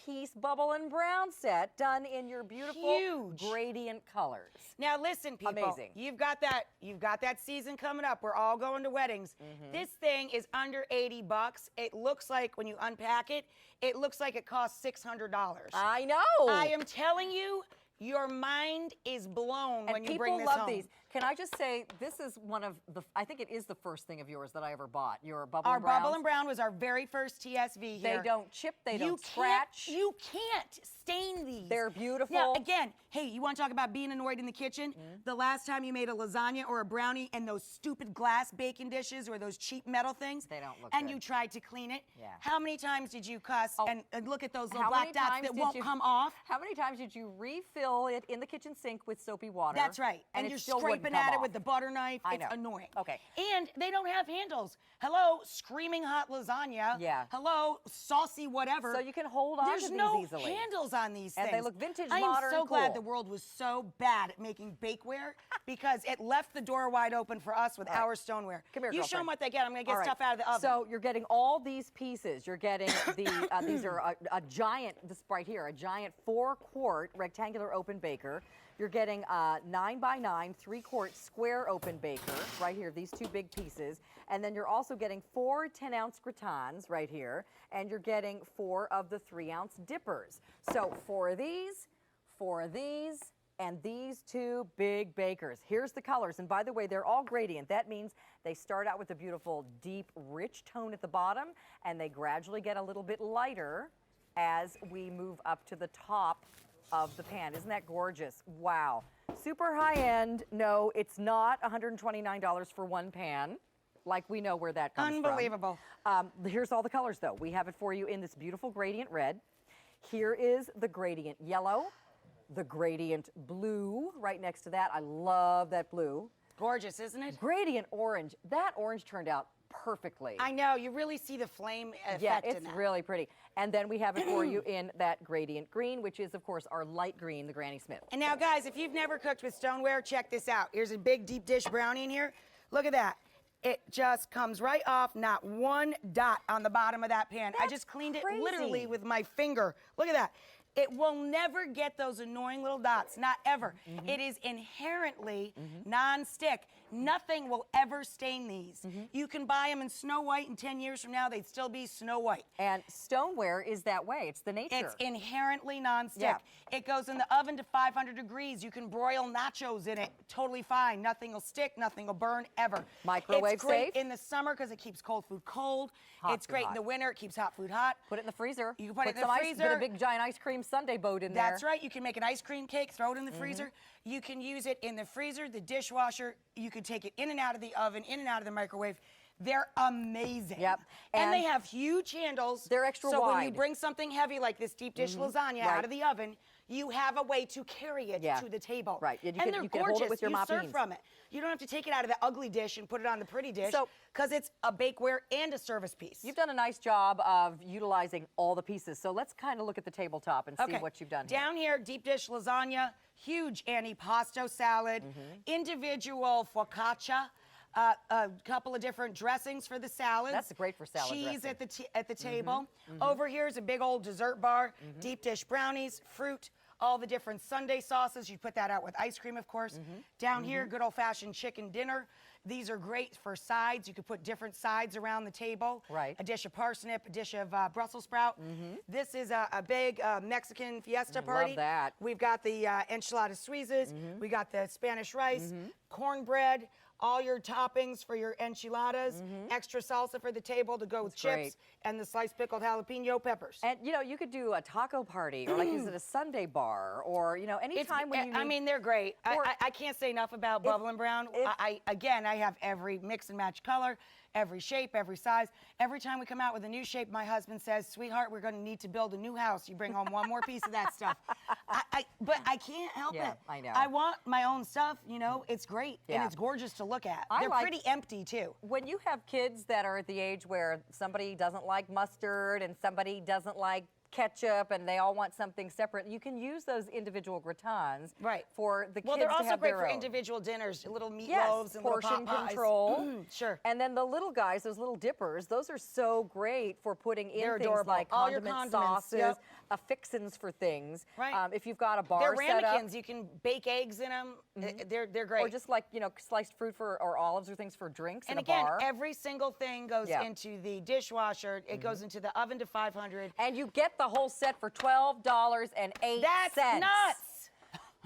6-piece bubble and brown set done in your beautiful gradient colors. Now listen, people. Amazing. You've got that season coming up. We're all going to weddings. This thing is under 80 bucks. It looks like when you unpack it, it looks like it costs $600. I know. I am telling you, your mind is blown when you bring this home. People love these. Can I just say, this is one of the, I think it is the first thing of yours that I ever bought, your Bubble and Brown. Our Bubble and Brown was our very first TSV here. They don't chip, they don't scratch. You can't stain these. They're beautiful. Now, again, hey, you want to talk about being annoyed in the kitchen? The last time you made a lasagna or a brownie and those stupid glass baking dishes or those cheap metal things, they don't look and good. you tried to clean it, Yeah. how many times did you cuss and look at those little How black many dots times that did won't you- come off? How many times did you refill it in the kitchen sink with soapy water? That's right. And it you're still wouldn't scraping come at it off? with the butter knife. I It's know. annoying. Okay. And they don't have handles. Hello, screaming hot lasagna. Yeah. Hello, saucy whatever. So you can hold on There's to these no easily. handles on these And things. they look vintage, I am modern, so glad cool. the world was so bad at making bakeware because it left the door wide open for us with our stoneware. Come here, you show them girlfriend. what they get. I'm going to get All right. stuff out of the oven. So you're getting all these pieces. You're getting the, these are a giant, this right here, a giant 4-quart rectangular open baker. You're getting a 9x9 3-quart square open baker right here, these 2 big pieces. And then you're also getting 4 10-ounce gratins right here. And you're getting 4 of the 3-ounce dippers. So 4 of these, 4 of these, and these 2 big bakers. Here's the colors. And by the way, they're all gradient. That means they start out with a beautiful, deep, rich tone at the bottom, and they gradually get a little bit lighter as we move up to the top of the pan. Isn't that gorgeous? Wow. Super high end. No, it's not $129 for one pan. Like we know where that comes Unbelievable. from. Here's all the colors though. We have it for you in this beautiful gradient red. Here is the gradient yellow, the gradient blue right next to that. I love that blue. Gorgeous, isn't it? Gradient orange. That orange turned out perfectly. I know. You really see the flame effect Yeah, in it's that. really pretty. And then we have it for you in that gradient green, which is, of course, our light green, the Granny Smith. And now, guys, if you've never cooked with stoneware, check this out. Here's a big deep dish brownie in here. Look at that. It just comes right off, not one dot on the bottom of that pan. I just cleaned it literally with my finger. Look at that. It will never get those annoying little dots, not ever. It is inherently non-stick. Nothing will ever stain these. You can buy them in Snow White, and 10 years from now, they'd still be Snow White. And stoneware is that way. It's the nature. It's inherently non-stick. Yeah. It goes in the oven to 500 degrees. You can broil nachos in it totally fine. Nothing will stick, nothing will burn ever. Microwave It's great safe. in the summer because it keeps cold food cold. Hot It's food great hot. in the winter. It keeps hot food hot. Put it in the freezer. You can put it in the some freezer. Put a big giant ice cream sundae boat in there. That's right. You can make an ice cream cake, throw it in the freezer. You can use it in the freezer, the dishwasher. You can take it in and out of the oven, in and out of the microwave. They're amazing. Yep. And they have huge handles. They're extra so when you wide. bring something heavy like this deep dish lasagna out of the oven, you have a way to carry it to the table. Right. You And can- they're you can hold it gorgeous. with your you mop serve beans. from it. You don't have to take it out of the ugly dish and put it on the pretty dish So- because it's a bakeware and a service piece. You've done a nice job of utilizing all the pieces. So let's kind of look at the tabletop and see what you've done here. Down here, deep dish lasagna, huge antipasto salad, individual focaccia, a couple of different dressings for the salads. That's great for salad Cheese dressing. at the table. Over here is a big old dessert bar, deep dish brownies, fruit, all the different Sunday sauces. You put that out with ice cream, of course. Down here, good old-fashioned chicken dinner. These are great for sides. You could put different sides around the table. Right. A dish of parsnip, a dish of Brussels sprout. This is a big Mexican fiesta party. Love that. We've got the enchilada suizas. We got the Spanish rice, cornbread, all your toppings for your enchiladas, extra salsa for the table to go with chips, great. and the sliced pickled jalapeno peppers. And you know, you could do a taco party, or like is it a Sunday bar, or you know, anytime when you. I mean, they're great. Or- I can't say enough about Bubble and Brown. Again, I have every mix and match color, every shape, every size. Every time we come out with a new shape, my husband says, "Sweetheart, we're going to need to build a new house. You bring home one more piece of that stuff." But I can't help Yeah, it. I know. I want my own stuff. You know, it's great and Yeah. it's gorgeous to look at. I They're like- pretty empty too. When you have kids that are at the age where somebody doesn't like mustard and somebody doesn't like ketchup and they all want something separate, you can use those individual gratins for the kids Well, they're to also have great their for own. individual dinners, little meatloaves Yes, and portion little pot pies. control. Sure. And then the little guys, those little dippers, those are so great for putting in They're things adorable. like All your condiment condiments, sauces, yep. fixins for things. Right. If you've got a bar They're set up. ramekins. You can bake eggs in them. They're great. Or just like, sliced fruit or olives or things for drinks and in again, a bar. every single thing goes into the dishwasher. It goes into the oven to 500. And you get the whole set for $12.08. That's nuts.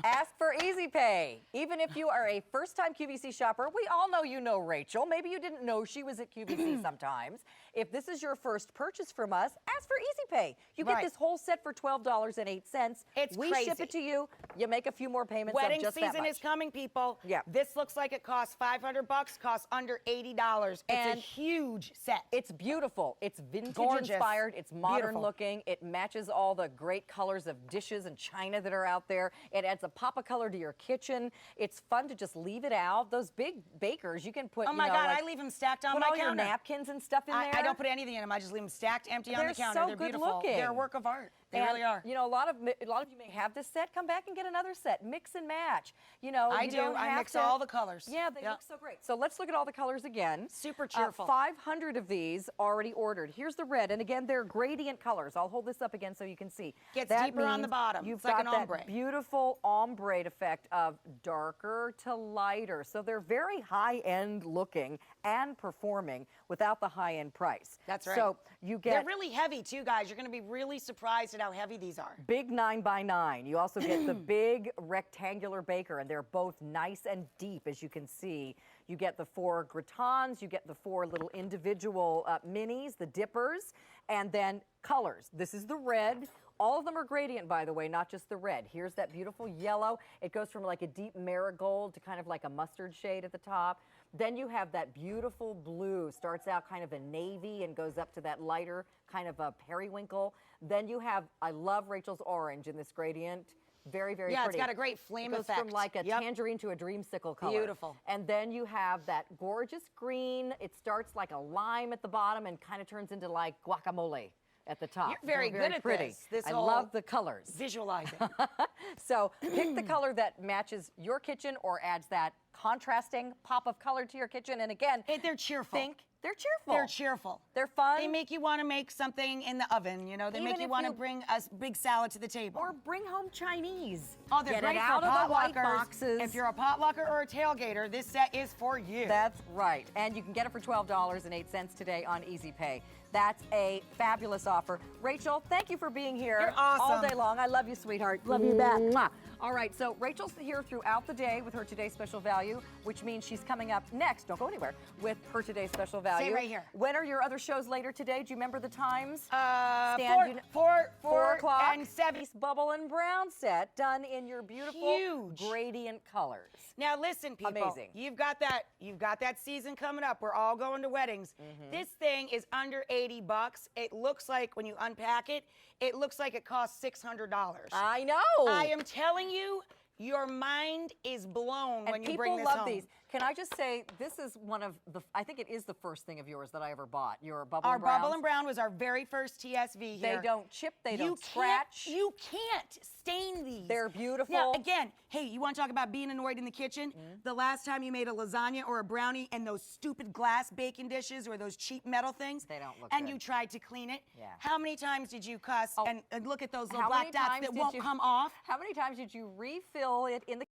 Ask for Easy Pay. Even if you are a first-time QVC shopper, we all know you know Rachel. Maybe you didn't know she was at QVC sometimes. If this is your first purchase from us, ask for Easy Pay. You get this whole set for $12.08. It's we crazy. ship it to you. You make a few more payments Wedding of just that season much. is coming, people. Yeah. This looks like it costs $500, costs under $80. It's And a huge set. It's beautiful. It's vintage Gorgeous. inspired. It's modern Beautiful. looking. It matches all the great colors of dishes and china that are out there. It adds a pop of color to your kitchen. It's fun to just leave it out. Those big bakers, you can put, Oh my God, I leave them stacked on put my all counter. your napkins and stuff in there. I don't put anything in them. I just leave them stacked empty on the They're counter. so They're good beautiful. looking. They're a work of art. They And, really are. A lot of you may have this set. Come back and get another set. Mix and match. I do. I mix all the colors. Yeah, they look so great. So let's look at all the colors again. Super cheerful. 500 of these already ordered. Here's the red, and again, they're gradient colors. I'll hold this up again so you can see. Gets That deeper on the means bottom. You've It's like got an that ombre. beautiful ombre effect of darker to lighter. So they're very high-end looking and performing without the high-end price. That's right. So you get They're really heavy too, guys. You're going to be really surprised at how heavy these are. big 9x9. You also get the big rectangular baker, and they're both nice and deep, as you can see. You get the 4 gratons, you get the 4 little individual minis, the dippers, and then colors. This is the red. All of them are gradient, by the way, not just the red. Here's that beautiful yellow. It goes from like a deep marigold to kind of like a mustard shade at the top. Then you have that beautiful blue, starts out kind of a navy and goes up to that lighter kind of a periwinkle. Then you have, I love Rachel's orange in this gradient. Very, very Yeah, pretty. it's got a great flame It goes effect. from like a tangerine to a dreamsicle color. Beautiful. And then you have that gorgeous green. It starts like a lime at the bottom and kind of turns into like guacamole at the top. You're very They're good at pretty. this I whole love the colors. Visualizing. So pick the color that matches your kitchen or adds that contrasting pop of color to your kitchen. And again, They're cheerful. they're cheerful. They're cheerful. They're fun. They make you want to make something in the oven. They Even make you if want to you- bring a big salad to the table. or bring home Chinese. Oh, they're Get great it for out of the white potluckers. boxes. If you're a potlucker or a tailgater, this set is for you. That's right. And you can get it for $12.08 today on Easy Pay. That's a fabulous offer. Rachel, thank you for being here You're awesome. all day long. I love you, sweetheart. Love you back. Mwah. All right, so Rachel's here throughout the day with her Today's Special Value, which means she's coming up next, don't go anywhere, with her Today's Special Value. right here. When are your other shows later today? Do you remember the times? 4 o'clock. and 7. Bubble and brown set done in your beautiful Huge. gradient colors. Now listen, people. Amazing. You've got that season coming up. We're all going to weddings. This thing is under $80. It looks like when you unpack it, it looks like it costs $600. I know. I am telling you, your mind is blown when you bring this people love home. these. Can I just say, this is one of the, I think it is the first thing of yours that I ever bought. Your Bubble Our and Browns. Bubble and Brown was our very first TSV here. They don't chip, they don't scratch. You can't stain these. They're beautiful. Now, again, hey, you want to talk about being annoyed in the kitchen? The last time you made a lasagna or a brownie and those stupid glass baking dishes or those cheap metal things, They don't look and good. you tried to clean it, Yeah. how many times did you cuss and look at those little How black many dots times that did won't you- come off? How many times did you refill it in the